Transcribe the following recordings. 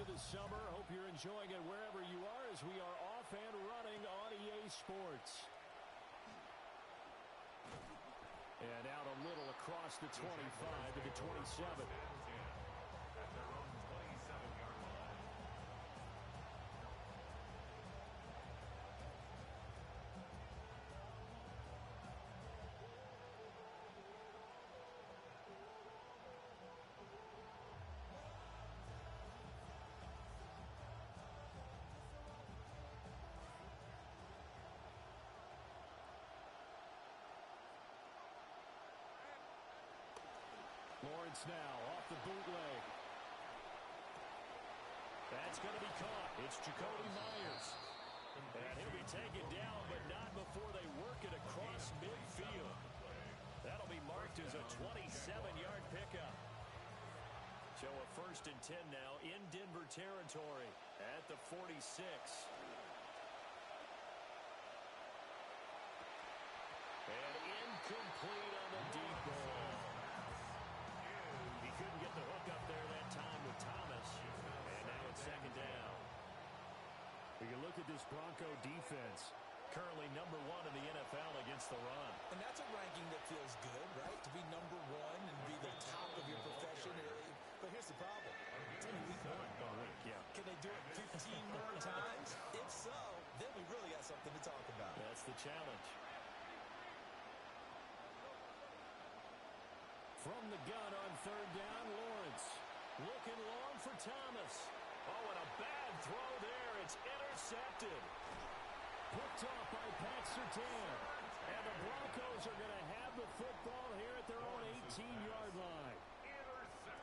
this summer. Hope you're enjoying it wherever you are as we are off and running on EA Sports. And out a little across the 25 to the 27. At their own 27-yard line. Lawrence now off the bootleg. That's going to be caught. It's Jacoby Myers. And he'll be taken down, but not before they work it across midfield. That'll be marked as a 27-yard pickup. So a 1st and 10 now in Denver territory at the 46. And incomplete on the deep ball. He couldn't get the hook up there that time with Thomas. And now it's 2nd down. We can look at this Bronco defense. Currently #1 in the NFL against the run. And that's a ranking that feels good, right? To be #1 and be the top of your profession. But here's the problem. It's only week 1. Yeah. Can they do it 15 more times? If so, then we really got something to talk about. That's the challenge. From the gun on 3rd down, Lawrence. Looking long for Thomas. Oh, and a bad throw there. It's intercepted. Picked off by Pat Surtain. And the Broncos are going to have the football here at their own 18-yard line.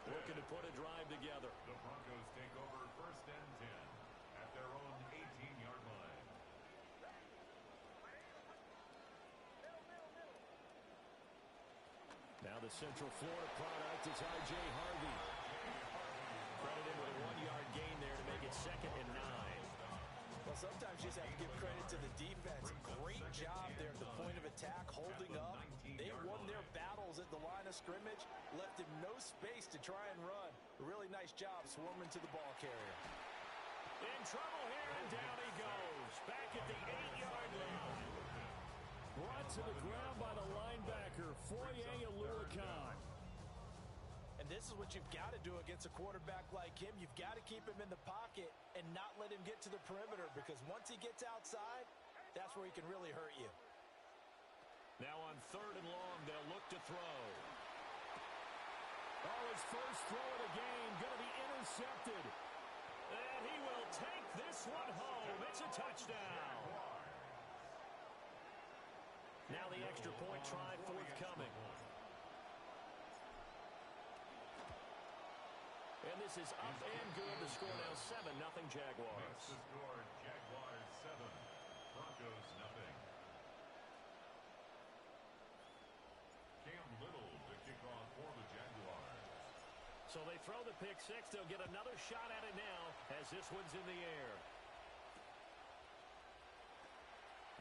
Looking to put a drive together. The Broncos take over 1st and 10 at their own 18-yard line. Now the Central Florida product is I.J. Harvey. Credited with a 1-yard gain there to make it 2nd and 9. Well, sometimes you just have to give credit to the defense. Great job there at the point of attack, holding up. They won their battles at the line of scrimmage, left him no space to try and run. A really nice job swarming to the ball carrier. In trouble here, and down he goes. Back at the 8-yard line. Brought to the ground by the linebacker, Foye Oluokun. And this is what you've got to do against a quarterback like him. You've got to keep him in the pocket and not let him get to the perimeter, because once he gets outside, that's where he can really hurt you. Now on 3rd and long, they'll look to throw. Oh, his first throw of the game going to be intercepted. And he will take this one home. It's a touchdown. Now the extra point try forthcoming. And this is up and good. The score now 7-0 Jaguars. Makes the score Jaguars 7, Broncos 0. Cam Little to kick off for the Jaguars. So they throw the pick 6. They'll get another shot at it now as this one's in the air.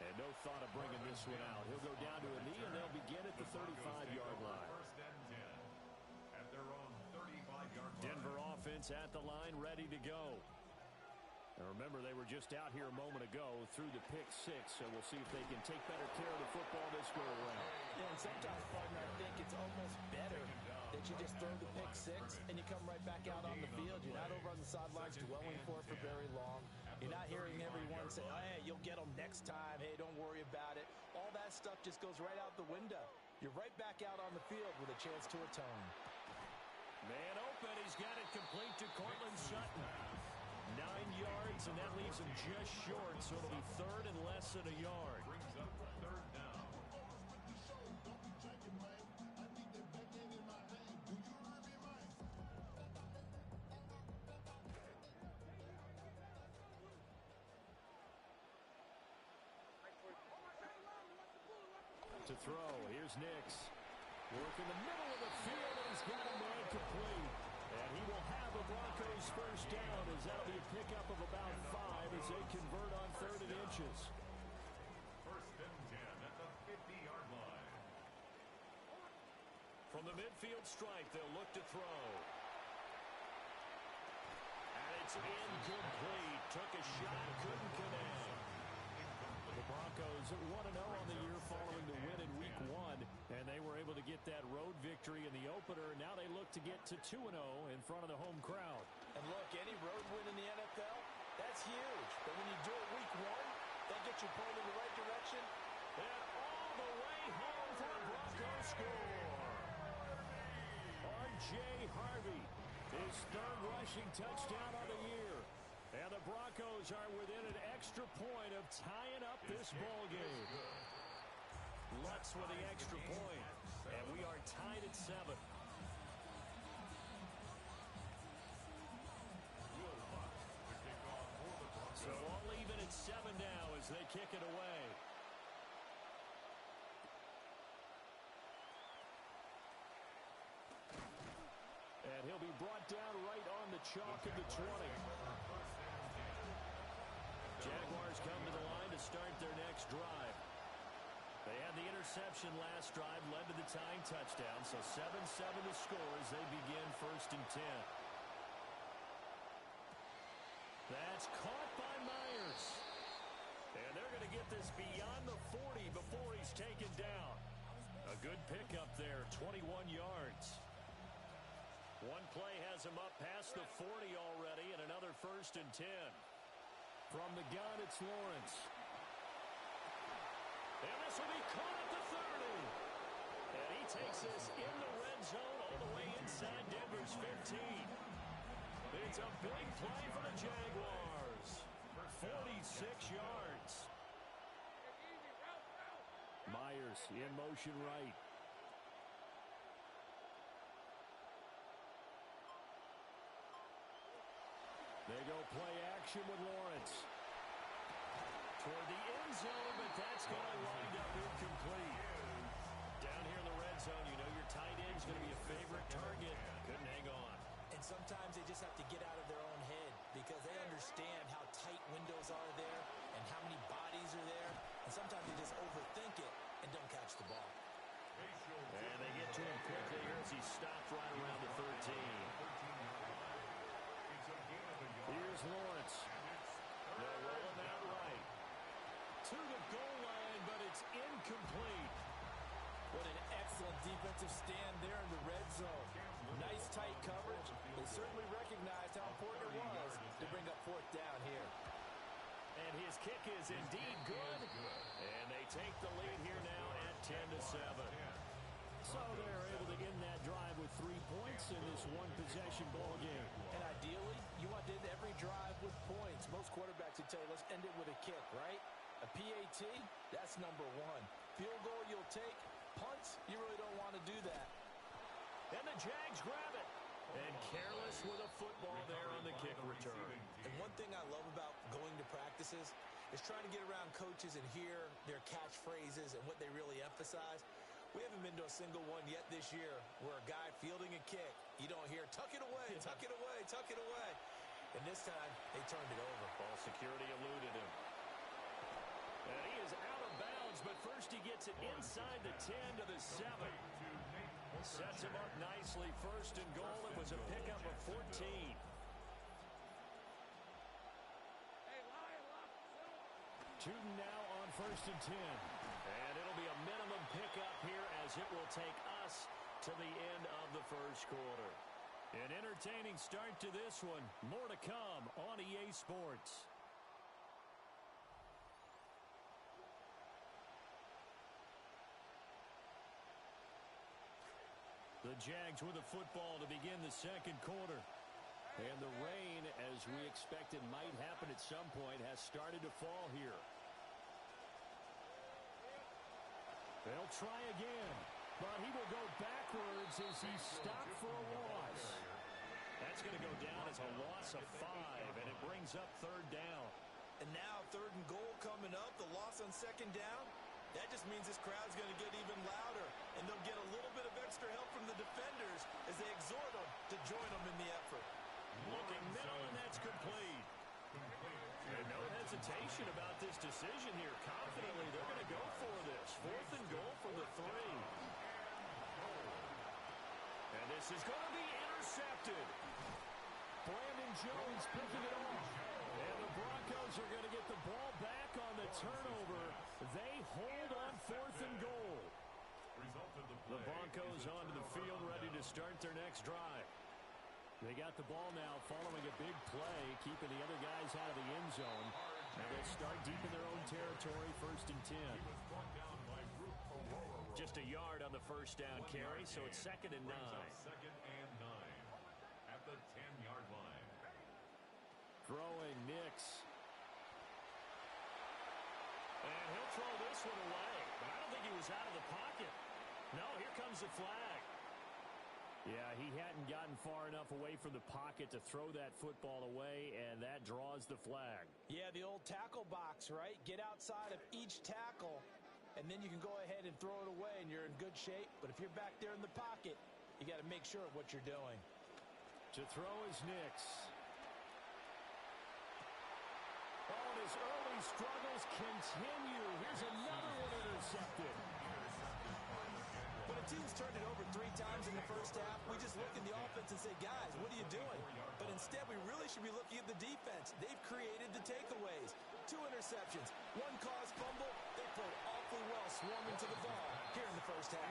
And no thought of bringing this one out. He'll go down to a knee, and they'll begin at the 35-yard line. 1st and 10 at their own 35-yard line. Denver offense at the line, ready to go. And remember, they were just out here a moment ago through the pick 6, so we'll see if they can take better care of the football this go around. Yeah, and sometimes, partner, I think it's almost better that you just throw the pick 6 and you come right back out on the field. You're not over on the sidelines dwelling for it for very long. You're not hearing everyone say, oh, hey, you'll get them next time. Hey, don't worry about it. All that stuff just goes right out the window. You're right back out on the field with a chance to atone. Man open. He's got it complete to Cortland Sutton. 9 yards, and that leaves him just short, so it'll be 3rd and less than a yard. Brings up 3rd down. To throw, here's Nix. Work in the middle of the field, and he's got a man complete. And he will have the Broncos first down, as that'll be a pickup of about 5 as they convert on 3rd and inches. 1st and 10 at the 50-yard line. From the midfield stripe, they'll look to throw. And it's It's incomplete. Took a shot, couldn't connect. The Broncos 1-0 on the year following the win in Week 1, and they were able to get that road victory in the opener. Now they look to get to 2-0 in front of the home crowd. And look, any road win in the NFL, that's huge. But when you do it Week 1, that gets you pointed in the right direction. And all the way home for a Broncos score. R.J. Harvey, his third rushing touchdown of the year. And the Broncos are within an extra point of tying up this ball game. Lutz with the extra point, and we are tied at 7. So all even at 7 now as they kick it away. And he'll be brought down right on the chalk of the 20. Jaguars come to the line to start their next drive. They had the interception last drive, led to the tying touchdown, so 7-7 to score as they begin 1st and 10. That's caught by Myers. And they're going to get this beyond the 40 before he's taken down. A good pickup there, 21 yards. One play has him up past the 40 already, and another 1st and 10. From the gun, it's Lawrence. And this will be caught at the 30. And he takes this in the red zone all the way inside Denver's 15. It's a big play for the Jaguars. 46 yards. Myers in motion right. They go play action with Lawrence. Toward the end zone, but that's going to wind up incomplete. Down here in the red zone, you know your tight end's going to be a favorite target. Couldn't hang on. And sometimes they just have to get out of their own head because they understand how tight windows are there and how many bodies are there. And sometimes they just overthink it and don't catch the ball. And they get to him quickly here as he's stopped right around the 13. Here's Lawrence. They'll roll him out right. To the goal line, but it's incomplete. What an excellent defensive stand there in the red zone. Nice tight coverage. They certainly recognized how important it was to bring up 4th down here. And his kick is indeed good. And they take the lead here now at 10-7. So they're able to end that drive with 3 points in this one-possession ball game. And ideally, you want to end every drive with points. Most quarterbacks would tell you, let's end it with a kick, right? A PAT, that's number 1. Field goal you'll take. Punts, you really don't want to do that. And the Jags grab it. And careless with a football there on the kick return. And one thing I love about going to practices is trying to get around coaches and hear their catchphrases and what they really emphasize. We haven't been to a single one yet this year where a guy fielding a kick, you don't hear, tuck it away, tuck it away, tuck it away. And this time, they turned it over. Ball security eluded him. And he is out of bounds, but first he gets it inside the 10 to the 7. Sets him up nicely. 1st and goal. It was a pickup of 14. 2 now on 1st and 10. And it'll be a minimum pickup here as it will take us to the end of the 1st quarter. An entertaining start to this one. More to come on EA Sports. The Jags with the football to begin the 2nd quarter. And the rain, as we expected might happen at some point, has started to fall here. They'll try again, but he will go backwards as he's stopped for a loss. That's going to go down as a loss of 5, and it brings up 3rd down. And now 3rd and goal coming up, the loss on 2nd down. That just means this crowd's going to get even louder, and they'll get a little bit of extra help from the defenders as they exhort them to join them in the effort. Looking middle, and that's complete. And no hesitation about this decision here. Confidently, they're going to go for this. 4th and goal from the 3. And this is going to be intercepted. Brandon Jones picking it off. And the Broncos are going to get the ball back on the turnover. They hold on 4th and goal. The Broncos onto the field ready to start their next drive. They got the ball now following a big play, keeping the other guys out of the end zone. And they'll start deep in their own territory, 1st and 10. Just a yard on the first down carry, so it's 2nd and 9. 2nd and 9 at the 10-yard line. Throwing Nix. And he'll throw this one away. But I don't think he was out of the pocket. No, here comes the flag. Yeah, he hadn't gotten far enough away from the pocket to throw that football away, and that draws the flag. Yeah, the old tackle box, right? Get outside of each tackle, and then you can go ahead and throw it away, and you're in good shape. But if you're back there in the pocket, you got to make sure of what you're doing. To throw is Nix. Oh, and his early struggles continue. Here's another one intercepted. When a team's turned it over 3 times in the first half, we just look at the offense and say, guys, what are you doing? But instead, we really should be looking at the defense. They've created the takeaways. 2 interceptions, 1 caused fumble. They played awfully well swarming to the ball here in the first half.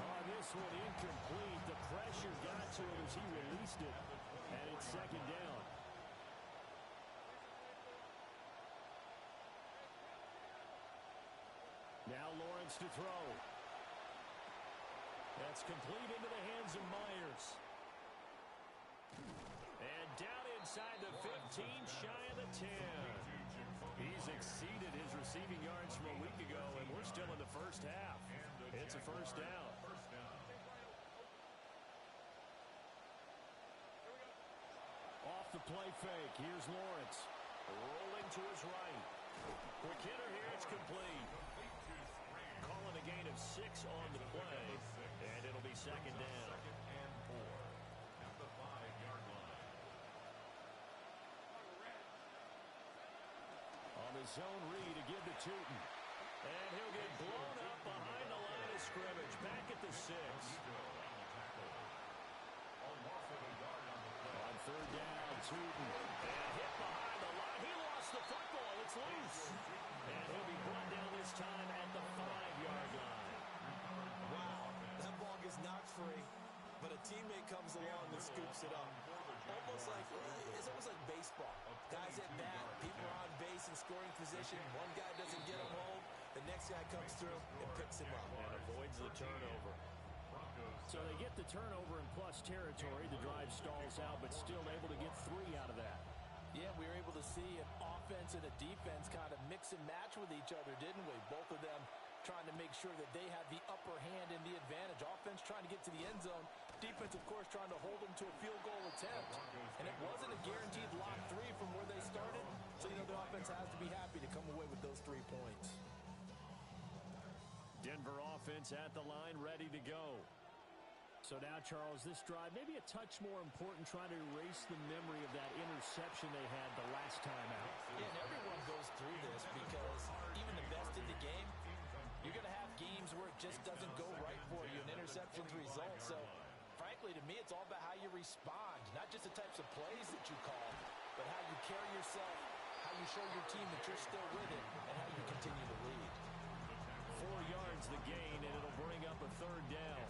Oh, this one incomplete. The pressure got to him as he released it. And it's 2nd down. Now Lawrence to throw. That's complete into the hands of Myers. And down inside the 15, shy of the 10. He's exceeded his receiving yards from a week ago, and we're still in the first half. It's a first down. Off the play fake, here's Lawrence. Rolling to his right. Quick hitter here, it's complete. Calling a gain of 6 on the play, and it'll be 2nd down. 2nd and 4 at the 5-yard line. On the zone read to give to Tootin. And he'll get blown up behind the line of scrimmage. Back at the 6. On 3rd down, Tootin. And hit behind the line. He lost the football. It's loose. And he'll be brought down this time at the 5-yard line. Wow, that ball gets knocked free, but a teammate comes along and scoops it up. It's almost like baseball. Guys at bat, people are on base in scoring position. One guy doesn't get him home, the next guy comes through and picks him up. And avoids the turnover. So they get the turnover in plus territory. The drive stalls out, but still able to get 3 out of that. Yeah, we were able to see an offense and a defense kind of mix and match with each other, didn't we? Both of them trying to make sure that they have the upper hand and the advantage. Offense trying to get to the end zone. Defense, of course, trying to hold them to a field goal attempt. And it wasn't a guaranteed lock 3 from where they started. So, the offense has to be happy to come away with those 3 points. Denver offense at the line, ready to go. So now, Charles, this drive maybe a touch more important, trying to erase the memory of that interception they had the last time out. Yeah, and everyone goes through this because even the best in the game, you're going to have games where it just doesn't go right for you, and interceptions result. So, frankly, to me, it's all about how you respond, not just the types of plays that you call, but how you carry yourself, how you show your team that you're still with it, and how you continue to lead. 4 yards the gain, and it'll bring up a 3rd down.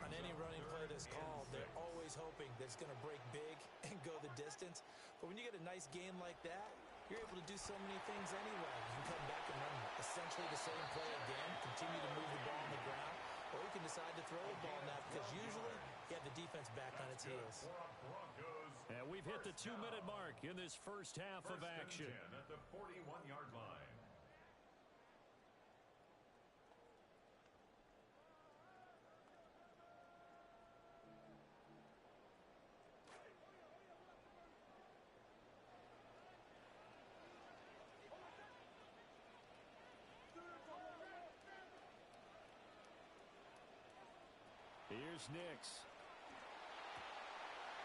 On any running play that's called, they're always hoping that it's going to break big and go the distance. But when you get a nice gain like that, you're able to do so many things anyway. You can come back and run essentially the same play again, continue to move the ball on the ground, or you can decide to throw the ball now because usually you have the defense back on its heels. And we've hit the 2-minute mark in this first half of action. At the 41-yard line. Here's Nix.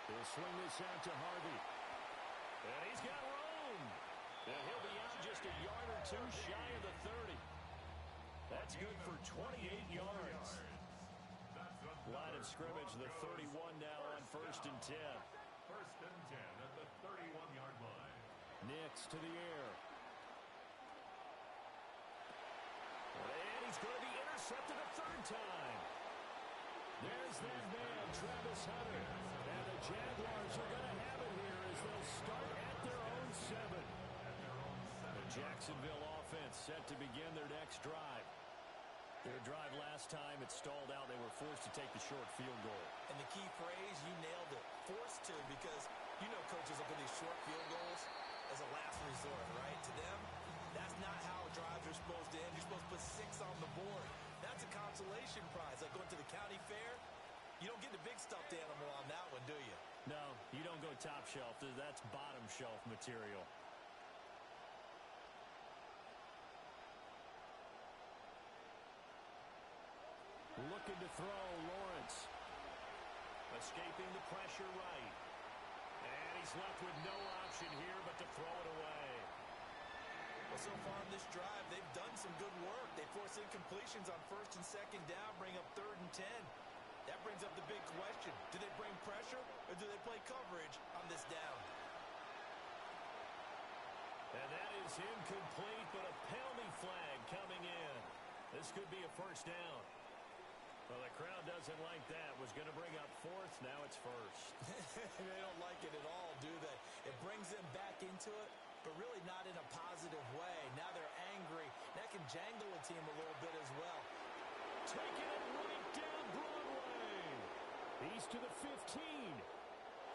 He'll swing this out to Harvey. And he's got room. And he'll be out just a yard or 2 shy of the 30. That's good for 28 yards. Line of scrimmage, the 31 now on first and 10. First and 10 at the 31-yard line. Nix to the air. And he's going to be intercepted a third time. There's that man, Travis Hunter. And the Jaguars are going to have it here as they'll start at their own 7. The Jacksonville offense set to begin their next drive. Their drive last time, it stalled out. They were forced to take the short field goal. And the key phrase, you nailed it. Forced to, because you know coaches look at these short field goals as a last resort, right? To them, that's not how drives are supposed to end. You're supposed to put 6 on the board. That's a consolation prize. Like going to the county fair, you don't get the big stuffed animal on that one, do you? No, you don't go top shelf. That's bottom shelf material. Looking to throw, Lawrence. Escaping the pressure right. And he's left with no option here but to throw it away. Well, so far in this drive, they've done some good work. They force incompletions on first and second down, bring up third and 10. That brings up the big question. Do they bring pressure or do they play coverage on this down? And that is incomplete, but a penalty flag coming in. This could be a first down. Well, the crowd doesn't like that. Was going to bring up fourth. Now it's first. They don't like it at all, do they? It brings them back into it, but really not in a positive way. Now they're angry. That can jangle a team a little bit as well. Taking it right down Broadway. He's to the 15.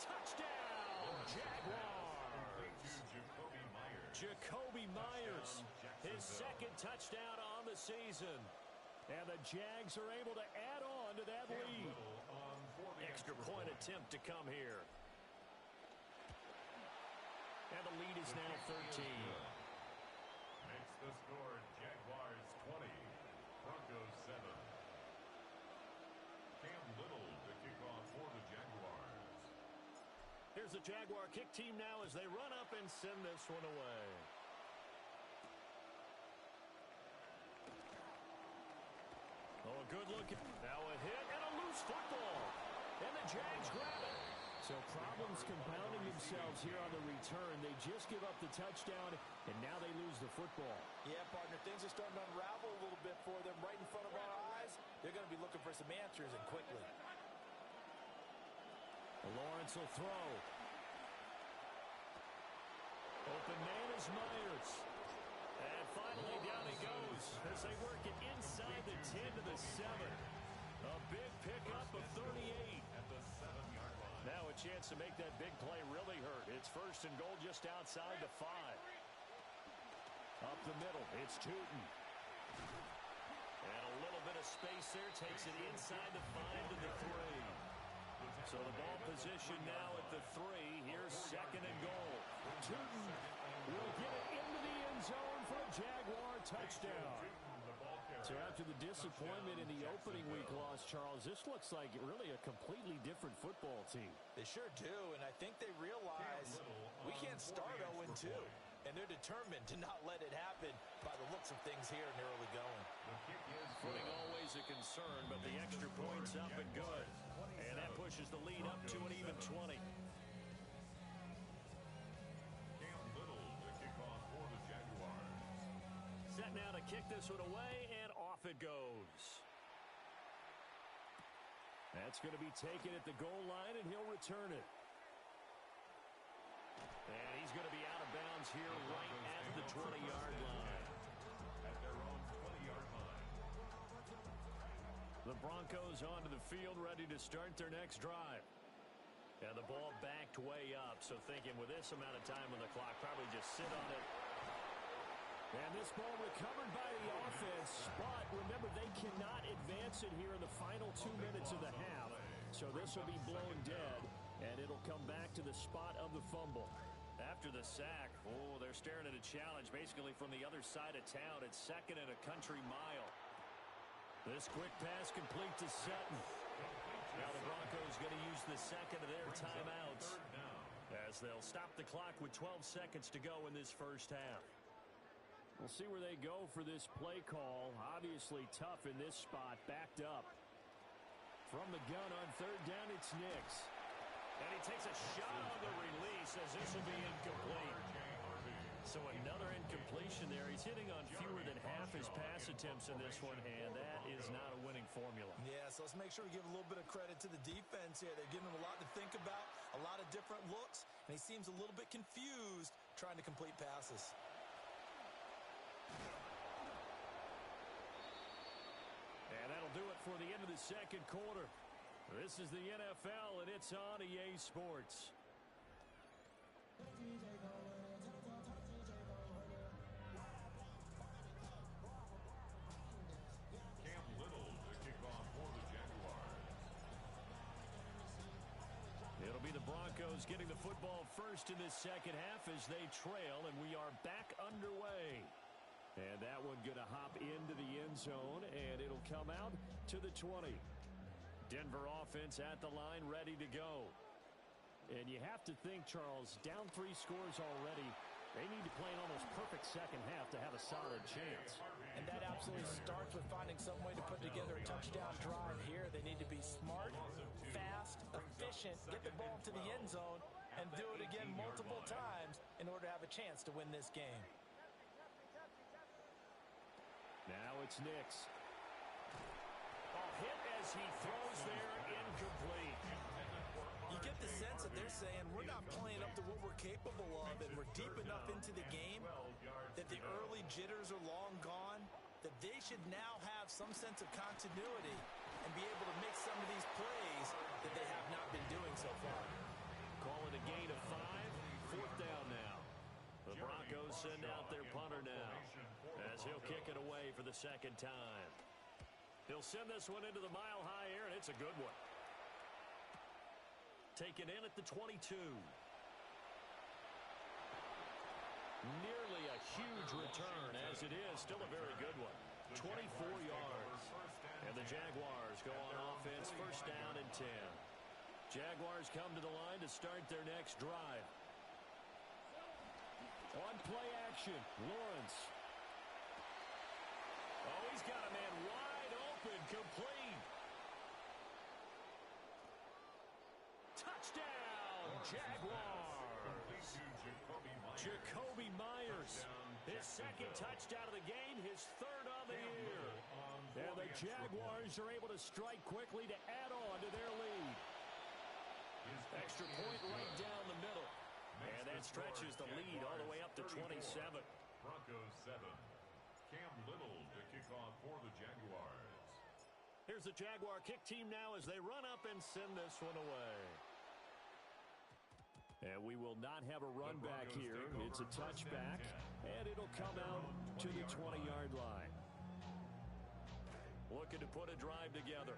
Touchdown, Jaguars. Jacoby Myers, his second touchdown on the season. And the Jags are able to add on to that lead. Extra point attempt to come here. And the lead is now 13. Makes the score Jaguars 20, Broncos 7. Cam Little to kick off for the Jaguars. Here's the Jaguar kick team now as they run up and send this one away. Oh, a good look. Now a hit and a loose football. And the Jags grab it. So problems compounding themselves here on the return. They just give up the touchdown, and now they lose the football. Yeah, partner, things are starting to unravel a little bit for them right in front of our eyes. They're going to be looking for some answers, and quickly. Lawrence will throw. Open man is Myers. And finally down he goes as they work it inside the 10 to the 7. A big pickup of 38. At the 7-yard line. Now a chance to make that big play really hurt. It's first and goal just outside the 5. Up the middle, it's Tootin. And a little bit of space there, takes it inside the 5 to the 3. So the ball position now at the 3. Here's second and goal. Tootin will get it into the end zone for a Jaguar touchdown. So after the disappointment in the opening week loss, Charles, this looks like really a completely different football team. They sure do, and I think they realize we can't start 0-2. And they're determined to not let it happen by the looks of things here in the early going. Footing always a concern, but the extra point's up and good. And that pushes the lead up to an even 20. Cam Little to kick off for the Jaguars. Set now to kick this one away, and off it goes. That's going to be taken at the goal line, and he'll return it. And he's going to be out of bounds here right at the 20-yard line. At their own 20-yard line. The Broncos onto the field, ready to start their next drive. And the ball backed way up, so thinking with this amount of time on the clock, probably just sit on it. And this ball recovered by the offense, but remember, they cannot advance it here in the final 2 minutes of the half. So this will be blown dead, and it'll come back to the spot of the fumble. After the sack, they're staring at a challenge basically from the other side of town. It's second and a country mile. This quick pass complete to Sutton. Now the Broncos going to use the second of their timeouts as they'll stop the clock with 12 seconds to go in this first half. We'll see where they go for this play call. Obviously tough in this spot, backed up. From the gun on third down, it's Nix. And he takes a shot on the release as this will be incomplete. So another incompletion there. He's hitting on fewer than half his pass attempts in this one, and that is not a winning formula. Yeah, so let's make sure we give a little bit of credit to the defense here. They're giving him a lot to think about, a lot of different looks, and he seems a little bit confused trying to complete passes. And that'll do it for the end of the second quarter. This is the NFL, and it's on EA Sports. It'll be the Broncos getting the football first in this second half as they trail, and we are back underway. And that one going to hop into the end zone, and it'll come out to the 20. Denver offense at the line, ready to go. And you have to think, Charles, down 3 scores already. They need to play an almost perfect second half to have a solid chance. And that absolutely starts with finding some way to put together a touchdown drive here. They need to be smart, fast, efficient, get the ball to the end zone, and do it again multiple times in order to have a chance to win this game. Now it's Nix. Hit as he throws there, incomplete. You get the sense that they're saying we're not playing up to what we're capable of, and we're deep enough into the game that the early jitters are long gone, that they should now have some sense of continuity and be able to make some of these plays that they have not been doing so far. Call it a gain of 5, 4th down now. The Broncos send out their punter now as he'll kick it away for the second time. He'll send this one into the mile-high air, and it's a good one. Taken in at the 22. Nearly a huge return, as it is. Still a very good one. 24 yards. And the Jaguars go on offense, first down and 10. Jaguars come to the line to start their next drive. On play action, Lawrence. Oh, he's got a man wide open, complete. Touchdown, Jaguars. Jacoby Myers, his second touchdown of the game, his 3rd on the year. And the Jaguars are able to strike quickly to add on to their lead. Extra point right down the middle. And that stretches the lead all the way up to 27. Broncos 7. Cam Little to kick off for the Jaguars. Here's the Jaguar kick team now as they run up and send this one away. And we will not have a run back here. It's a touchback, and it'll come out to the 20-yard line. Looking to put a drive together.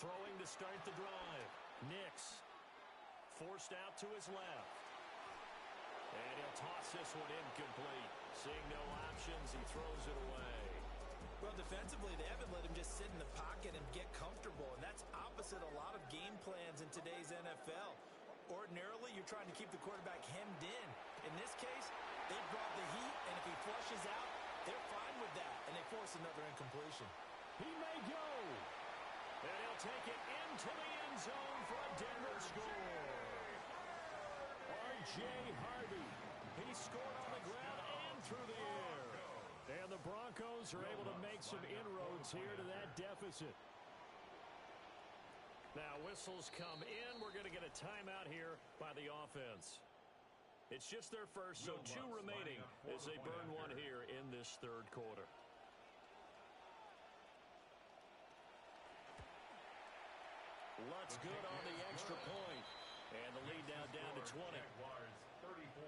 Throwing to start the drive. Nix forced out to his left. And he'll toss this one incomplete. Seeing no options, he throws it away. Well, defensively, they haven't let him just sit in the pocket and get comfortable, and that's opposite a lot of game plans in today's NFL. Ordinarily, you're trying to keep the quarterback hemmed in. In this case, they brought the heat, and if he flushes out, they're fine with that, and they force another incompletion. He may go. And he'll take it into the end zone for a Denver score. R.J. Harvey. He scored on the ground and through the air. And the Broncos are able to make some inroads here to that deficit. Now, whistles come in. We're going to get a timeout here by the offense. It's just their first, so 2 remaining as they burn one here in this 3rd quarter. Lutz good on the extra point. And the lead now down to 20. Jaguars 34.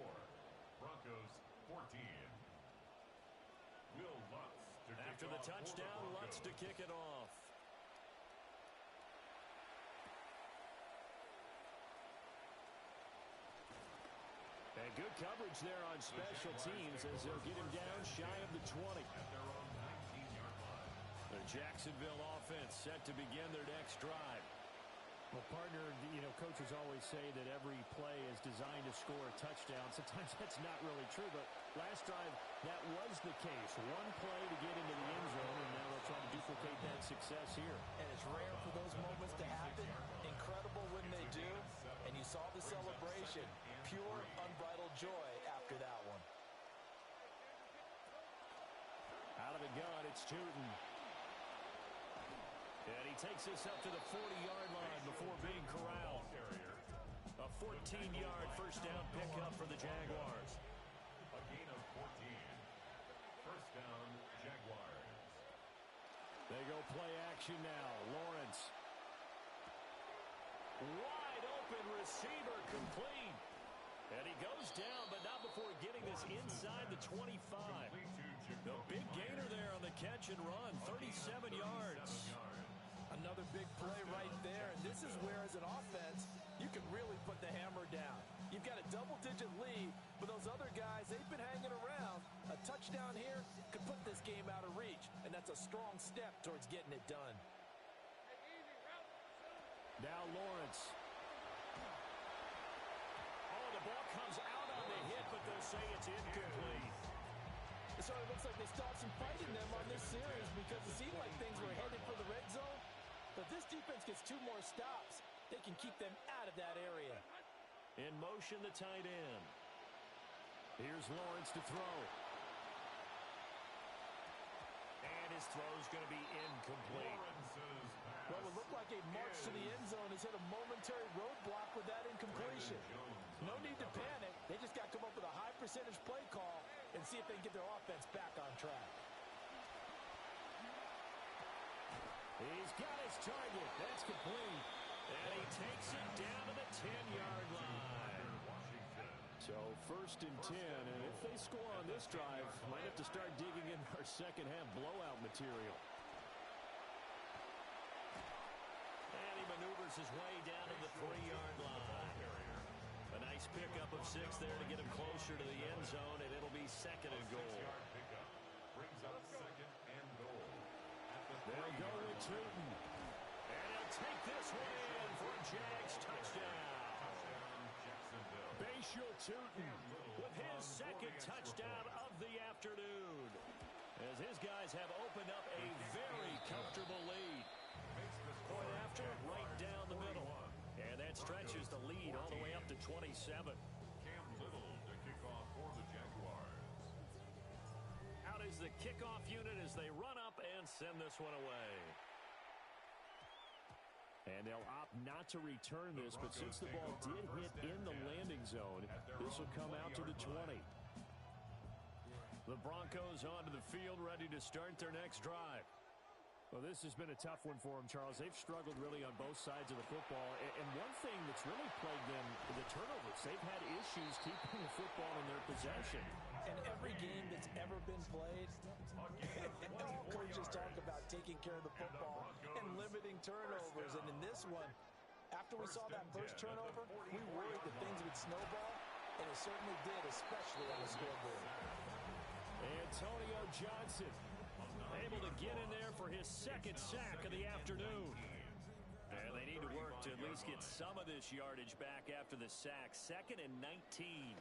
Broncos 14. Will Lutz to After the touchdown, Lutz to kick it off. And good coverage there on special teams as they'll get him down shy of the 20. At their own 19-yard line. The Jacksonville offense set to begin their next drive. Well, partner, coaches always say that every play is designed to score a touchdown. Sometimes that's not really true, but last drive, that was the case. One play to get into the end zone, and now they'll try to duplicate that success here. And it's rare for those moments to happen. Incredible when they do. And you saw the celebration. Pure, unbridled joy after that one. Out of the gun, it's Tootin. And he takes this up to the 40-yard line before being corralled. A 14-yard first down pickup for the Jaguars. A gain of 14. First down, Jaguars. They go play action now. Lawrence. Wide open receiver complete. And he goes down, but not before getting this inside the 25. The big gainer there on the catch and run, 37 yards. Another big play right there, and this is where, as an offense, you can really put the hammer down. You've got a double-digit lead, but those other guys, they've been hanging around. A touchdown here could put this game out of reach, and that's a strong step towards getting it done. Now Lawrence. Oh, the ball comes out on the hit, but they'll say it's incomplete. So it looks like they still have some fight in them on this series because it seemed like things were headed for the red zone. But if this defense gets 2 more stops, they can keep them out of that area. In motion, the tight end. Here's Lawrence to throw. And his throw's going to be incomplete. Well, it looked like a march to the end zone has hit a momentary roadblock with that incompletion. No need to panic. They just got to come up with a high percentage play call and see if they can get their offense back on track. He's got his target. That's complete. And he takes it down to the 10-yard line. So first and 10, and if they score on this drive, might have to start digging in our second half blowout material. And he maneuvers his way down to the 3-yard line. A nice pickup of 6 there to get him closer to the end zone, and it'll be second and goal. Brings up second and goal. They'll go with Tootin. And he'll take this one in for a Jags touchdown. Bashal Tootin with his second touchdown of the afternoon. As his guys have opened up a very comfortable lead. Point after, right down the middle. And that stretches the lead all the way up to 27. Cam Little to kick off for the Jaguars. Out is the kickoff unit as they run up and send this one away. And they'll opt not to return this, but since the ball did hit in the landing zone, this will come out to the 20. The Broncos onto the field, ready to start their next drive. Well, this has been a tough one for them, Charles. They've struggled really on both sides of the football. And one thing that's really plagued them, the turnovers. They've had issues keeping the football in their possession. And every game that's ever been played, coaches talk about taking care of the football and limiting turnovers. And in this one, after we saw that first turnover, we worried that things would snowball, and it certainly did, especially on the scoreboard. Antonio Johnson able to get in there for his second sack of the afternoon. And they need to work to at least get some of this yardage back after the sack. 2nd and 19.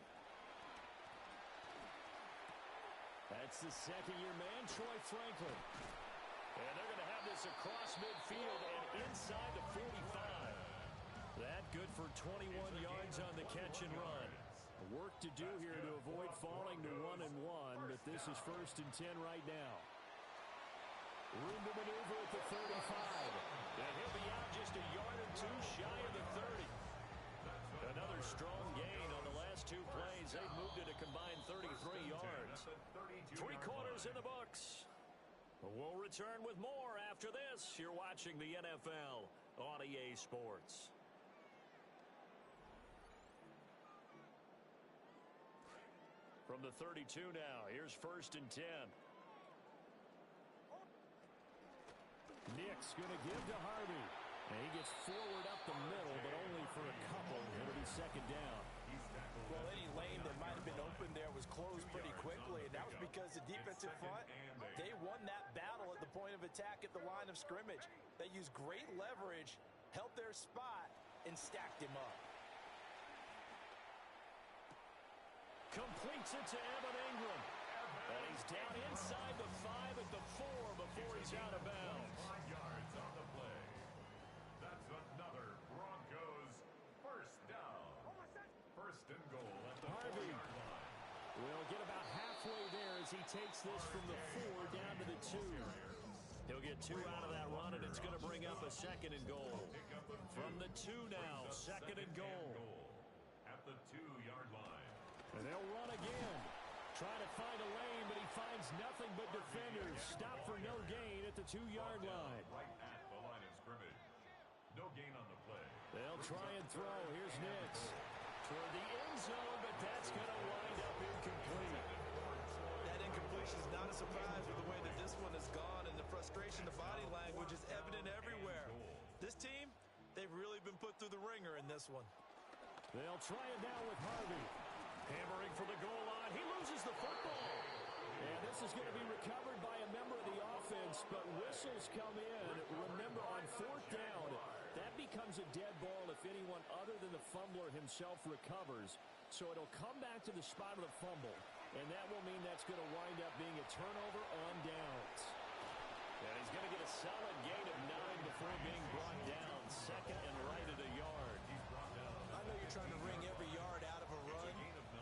That's the second-year man, Troy Franklin. And they're going to have this across midfield and inside the 45. That good for 21 yards on the catch and run. Work to do here to avoid falling to 1-1, but this is 1st and 10 right now. Room to maneuver at the 35. And he'll be out just a yard or 2 shy of the 30. Another strong gain on the last 2 plays. They've moved it a combined 33 yards. 3 quarters in the books. We'll return with more after this. You're watching the NFL on EA Sports. From the 32 now, here's 1st and 10. Nick's going to give to Harvey. And he gets forward up the middle, but only for a couple. It'll be 2nd down. Well, any lane that might have been open there was closed pretty quickly, and that was because the defensive front, they won that battle at the point of attack at the line of scrimmage. They used great leverage, held their spot, and stacked him up. Completes it to Evan Ingram. And he's down inside the 5 at the 4 before he's out of bounds. 5 yards on the play. That's another Broncos first down. First and goal at the 4-yard line. Will get about halfway there as he takes this from the 4 down to the 2. He'll get 2 out of that run, and it's going to bring up a second and goal. From the 2 now, second and goal. At the 2-yard line. And they'll run again. Trying to find a lane, but he finds nothing but defenders. Stop for no gain at the 2-yard line. Right at the line of scrimmage. No gain on the play. They'll try and throw. Here's Nix. Toward the end zone, but that's going to wind up incomplete. That incompletion is not a surprise with the way that this one has gone, and the frustration, the body language is evident everywhere. This team, they've really been put through the ringer in this one. They'll try it now with Harvey. Hammering for the goal line. He loses the football. And this is going to be recovered by a member of the offense, but whistles come in. Remember, on 4th down, that becomes a dead ball if anyone other than the fumbler himself recovers. So it'll come back to the spot of the fumble, and that will mean that's going to wind up being a turnover on downs. And he's going to get a solid gain of 9 before being brought down. Second and right at a yard. I know you're trying to wring every yard out of a run,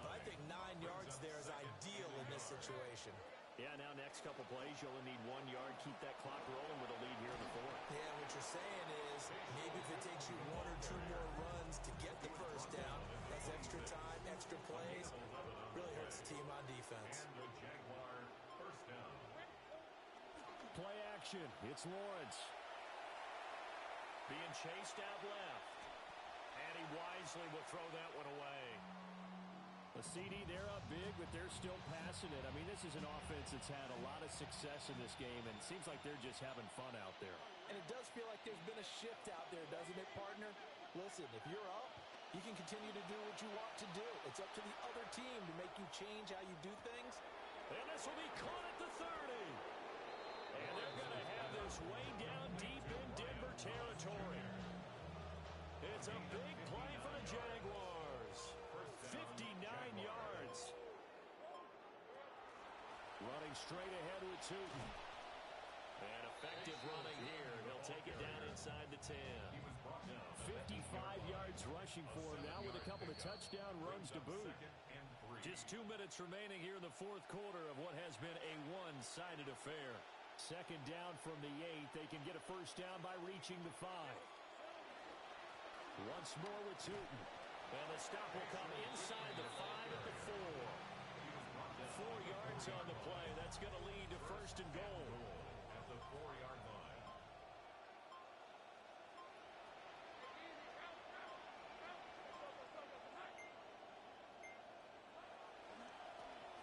but I think 9 yards there is ideal in this situation. Yeah, now next couple plays, you'll only need 1 yard. Keep that clock rolling with a lead here in the 4th. Yeah, what you're saying is maybe if it takes you 1 or 2 more runs to get the first down, that's extra time, extra plays, really hurts the team on defense. And the Jaguar first down. Play action. It's Lawrence. Being chased out left. And he wisely will throw that one away. The CD, they're up big, but they're still passing it. I mean, this is an offense that's had a lot of success in this game, and it seems like they're just having fun out there. And it does feel like there's been a shift out there, doesn't it, partner? Listen, if you're up, you can continue to do what you want to do. It's up to the other team to make you change how you do things. And this will be caught at the 30. And they're going to have this way down deep in Denver territory. It's a big play for the Jaguars. 59 yards. Running straight ahead with Tootin. And effective running here. He'll take it down inside the 10. 55 yards rushing for him now with a couple of touchdown runs to boot. Just 2 minutes remaining here in the 4th quarter of what has been a one-sided affair. Second down from the 8. They can get a first down by reaching the 5. Once more with Tootin. And the stop will come inside the 5 at the 4. 4 yards on the play. That's going to lead to first and goal. At the 4-yard line.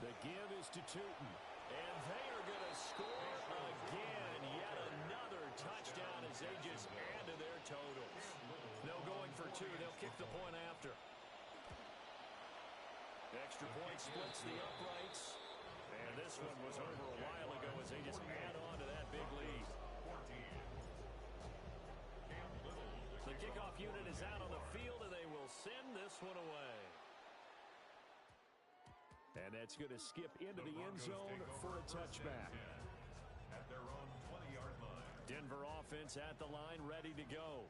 The give is to Tootin. And they are going to score again. Yet another touchdown as they just add to their totals. No going for 2. They'll kick the point after. Extra point splits the uprights. And this one was over a while ago as they just add on to that big lead. The kickoff unit is out on the field, and they will send this one away. And that's going to skip into the end zone for a touchback. At their own 20-yard line. Denver offense at the line, ready to go.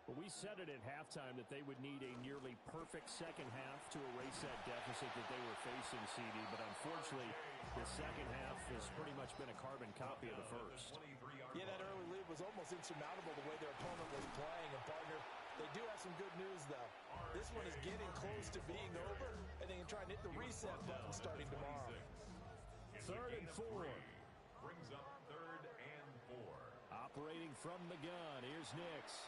Well, we said it at halftime that they would need a nearly perfect second half to erase that deficit that they were facing, CD. But unfortunately, the second half has pretty much been a carbon copy of the first. Yeah, that early lead was almost insurmountable the way their opponent was playing. And, partner, they do have some good news, though. This one is getting close to being over, and they can try and hit the reset button starting tomorrow. 3rd and 4. Brings up 3rd and 4. Operating from the gun. Here's Nix.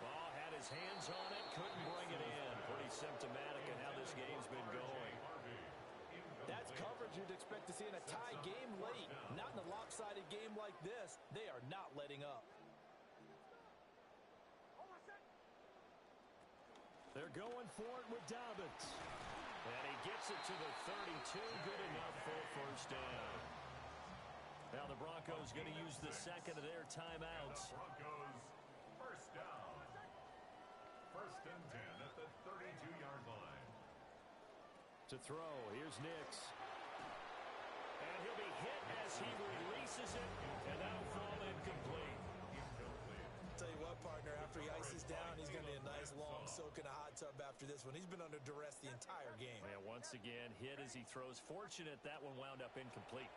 Ball had his hands on it, couldn't bring it in. Pretty symptomatic of how this game's been going. That's coverage you'd expect to see in a tie game late. Not in a lopsided game like this. They are not letting up. They're going for it with Dobbins. And he gets it to the 32. Good enough for a first down. Now the Broncos going to use the second of their timeouts. The Broncos first down. First and 10 at the 32-yard line. To throw, here's Nix. And he'll be hit as he releases it, and that'll fall incomplete. Tell you what, partner, after he ices down, he's going to be a nice long soak in a hot tub after this one. He's been under duress the entire game. Yeah, once again, hit as he throws. Fortunate that one wound up incomplete.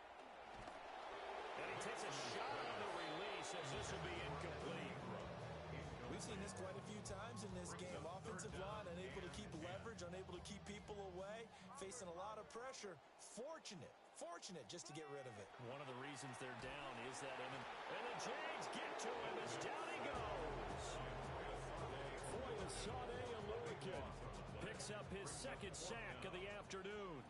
And he takes a shot on the release as this will be incomplete. We've seen this quite a few times in this game. Offensive line unable to keep leverage, unable to keep people away, facing a lot of pressure. Fortunate just to get rid of it. One of the reasons they're down is that and the Jags get to him as down he goes. Foyesade Aluakin picks up his second sack of the afternoon.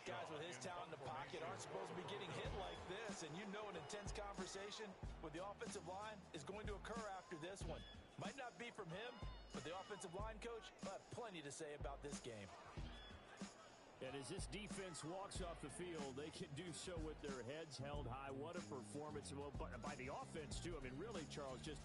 Guys with his talent in the pocket aren't supposed to be getting hit like this, and you know an intense conversation with the offensive line is going to occur after this one. Might not be from him, but the offensive line coach will have plenty to say about this game. And as this defense walks off the field, they can do so with their heads held high. What a performance by the offense, too. I mean, really, Charles, just